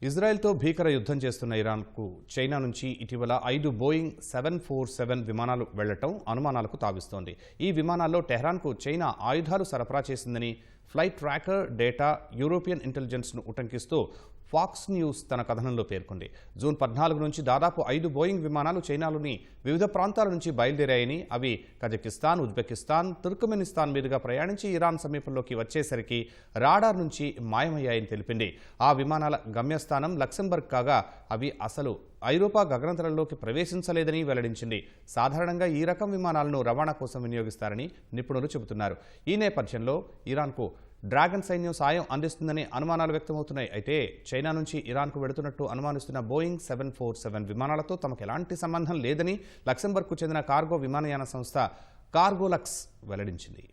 ఇజ్రాయెల్తో భీకర యుద్ధం చేస్తున్న ఇరాన్కు చైనా నుంచి ఇటీవల 5 బోయింగ్ 747 విమానాలు వెళ్లటం అనుమానాలకు తావిస్తోంది. ఈ విమానాల్లో టెహ్రాన్కు చైనా ఆయుధాలు సరఫరా చేసిందని ఫ్లైట్ ట్రాకర్ డేటా యూరోపియన్ ఇంటెలిజెన్స్ను ఉటంకిస్తూ ఫాక్స్ న్యూస్ తన కథనంలో పేర్కొంది. జూన్ 14 నుంచి దాదాపు 5 బోయింగ్ విమానాలు చైనాలోని వివిధ ప్రాంతాల నుంచి బయలుదేరాయని, అవి కజకిస్తాన్, ఉజ్బెకిస్తాన్, తుర్కమెనిస్తాన్ మీదుగా ప్రయాణించి ఇరాన్ సమీపంలోకి వచ్చేసరికి రాడార్ నుంచి మాయమయ్యాయని తెలిపింది. ఆ విమానాల గమ్యస్థానం లక్సెంబర్గ్ కాగా అవి అసలు ఐరోపా గగనతలంలోకి ప్రవేశించలేదని వెల్లడించింది. సాధారణంగా ఈ రకం విమానాలను రవాణా కోసం వినియోగిస్తారని నిపుణులు చెబుతున్నారు. ఈ నేపథ్యంలో ఇరాన్కు డ్రాగన్ సైన్యం సాయం అందిస్తుందని అనుమానాలు వ్యక్తమవుతున్నాయి. అయితే చైనా నుంచి ఇరాన్కు వెడుతున్నట్టు అనుమానిస్తున్న బోయింగ్ 747 విమానాలతో తమకు ఎలాంటి సంబంధం లేదని లక్సెంబర్గ్కు చెందిన కార్గో విమానయాన సంస్థ కార్గోలక్స్ వెల్లడించింది.